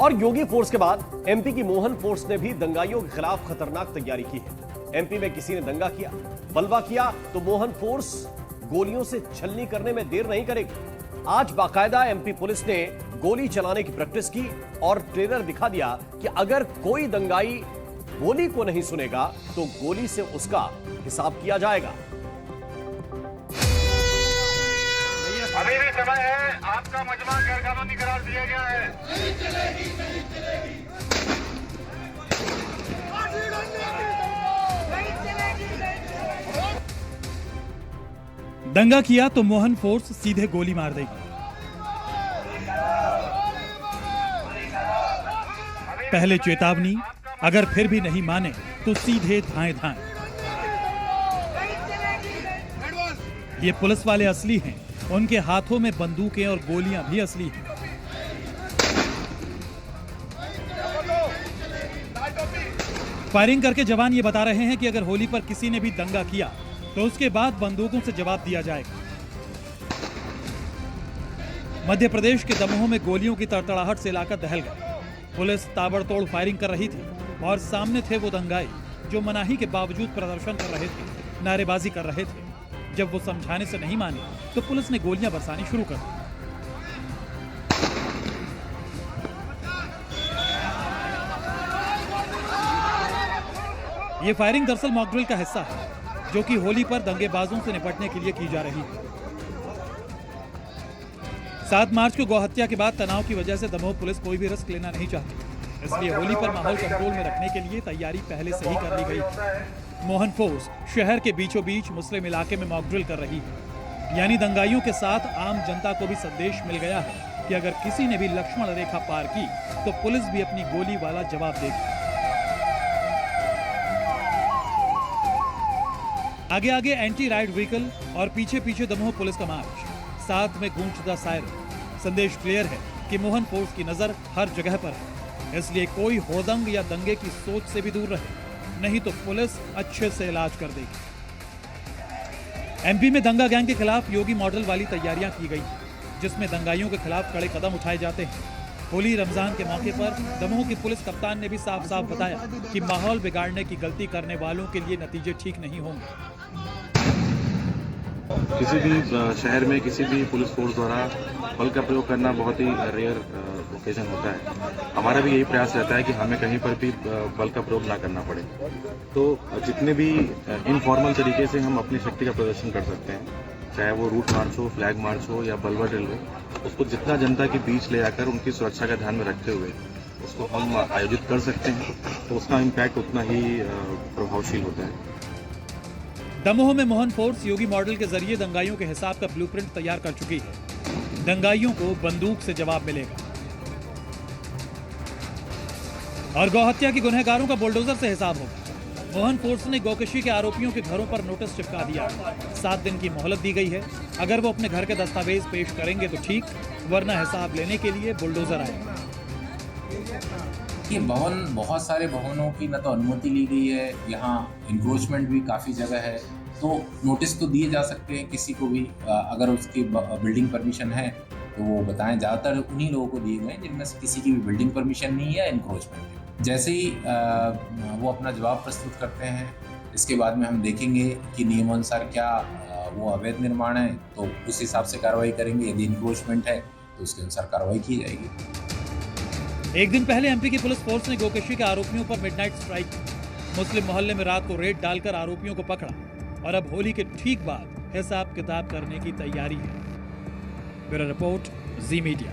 और योगी फोर्स के बाद एमपी की मोहन फोर्स ने भी दंगाइयों के खिलाफ खतरनाक तैयारी की है। एमपी में किसी ने दंगा किया, बलवा किया तो मोहन फोर्स गोलियों से छलनी करने में देर नहीं करेगी। आज बाकायदा एमपी पुलिस ने गोली चलाने की प्रैक्टिस की और ट्रेलर दिखा दिया कि अगर कोई दंगाई गोली को नहीं सुनेगा तो गोली से उसका हिसाब किया जाएगा। अभी भी समय है, आपका मजमा गैरकानूनी करार दिया गया है। नहीं चलेगी, नहीं चलेगी। दंगा किया तो मोहन फोर्स सीधे गोली मार देगी। पहले चेतावनी, अगर फिर भी नहीं माने तो सीधे धाएं धाएं। ये पुलिस वाले असली हैं, उनके हाथों में बंदूकें और गोलियां भी असली हैं। फायरिंग करके जवान ये बता रहे हैं कि अगर होली पर किसी ने भी दंगा किया तो उसके बाद बंदूकों से जवाब दिया जाएगा। मध्य प्रदेश के दमोह में गोलियों की तड़तड़ाहट से इलाका दहल गया। पुलिस ताबड़तोड़ फायरिंग कर रही थी और सामने थे वो दंगाई जो मनाही के बावजूद प्रदर्शन कर रहे थे, नारेबाजी कर रहे थे। जब वो समझाने से नहीं माने तो पुलिस ने गोलियां बरसानी शुरू कर दी। ये फायरिंग दरअसल मॉकड्रिल का हिस्सा है जो कि होली पर दंगेबाजों से निपटने के लिए की जा रही है। 7 मार्च को गौहत्या के बाद तनाव की वजह से दमोह पुलिस कोई भी रिस्क लेना नहीं चाहती, इसलिए होली पर माहौल कंट्रोल में रखने के लिए तैयारी पहले से ही कर ली गई है। मोहन फोर्स शहर के बीचों बीच मुस्लिम इलाके में मॉकड्रिल कर रही है, यानी दंगाइयों के साथ आम जनता को भी संदेश मिल गया है कि अगर किसी ने भी लक्ष्मण रेखा पार की तो पुलिस भी अपनी गोली वाला जवाब देगी। आगे आगे एंटी राइड व्हीकल और पीछे पीछे दमोह पुलिस का मार्च, साथ में गूंजता सायरन। संदेश क्लियर है कि मोहन फोर्स की नजर हर जगह पर है, इसलिए कोई होदंग या दंगे की सोच से भी दूर रहे, नहीं तो पुलिस अच्छे से इलाज कर देगी। एमपी में दंगा गैंग के खिलाफ योगी मॉडल वाली तैयारियां की गई, जिसमें दंगाइयों के खिलाफ कड़े कदम उठाए जाते हैं। होली रमजान के मौके पर दमोह की पुलिस कप्तान ने भी साफ साफ बताया कि माहौल बिगाड़ने की गलती करने वालों के लिए नतीजे ठीक नहीं होंगे। किसी भी शहर में किसी भी पुलिस फोर्स द्वारा बल का प्रयोग करना बहुत ही रेयर ओकेजन होता है। हमारा भी यही प्रयास रहता है कि हमें कहीं पर भी बल का प्रयोग ना करना पड़े। तो जितने भी इनफॉर्मल तरीके से हम अपनी शक्ति का प्रदर्शन कर सकते हैं, चाहे वो रूट मार्च हो, फ्लैग मार्च हो या बलवा ड्रिल हो, उसको जितना जनता के बीच ले जाकर उनकी सुरक्षा का ध्यान में रखते हुए उसको हम आयोजित कर सकते हैं, तो उसका इम्पैक्ट उतना ही प्रभावशील होता है। दमोह में मोहन फोर्स योगी मॉडल के जरिए दंगाइयों के हिसाब का ब्लूप्रिंट तैयार कर चुकी है। दंगाइयों को बंदूक से जवाब मिलेगा और गौहत्या के गुनहगारों का बुलडोजर से हिसाब होगा। मोहन फोर्स ने गौकशी के आरोपियों के घरों पर नोटिस चिपका दिया। 7 दिन की मोहलत दी गई है। अगर वो अपने घर के दस्तावेज पेश करेंगे तो ठीक, वरना हिसाब लेने के लिए बुलडोजर आएगा। ये भवन, बहुत सारे भवनों की न तो अनुमति ली गई है, यहाँ इंक्रोचमेंट भी काफ़ी जगह है, तो नोटिस तो दिए जा सकते हैं किसी को भी। अगर उसकी बिल्डिंग परमिशन है तो वो बताएं। ज़्यादातर उन्हीं लोगों को दिए गए जिनमें से किसी की भी बिल्डिंग परमिशन नहीं है, इंक्रोचमेंट। जैसे ही वो अपना जवाब प्रस्तुत करते हैं, इसके बाद में हम देखेंगे कि नियमानुसार क्या वो अवैध निर्माण है, तो उस हिसाब से कार्रवाई करेंगे। यदि इंक्रोचमेंट है तो उसके अनुसार कार्रवाई की जाएगी। एक दिन पहले एमपी की पुलिस फोर्स ने गौकशी के आरोपियों पर मिडनाइट स्ट्राइक की। मुस्लिम मोहल्ले में रात को रेड डालकर आरोपियों को पकड़ा और अब होली के ठीक बाद हिसाब किताब करने की तैयारी है। ब्यूरो रिपोर्ट, जी मीडिया।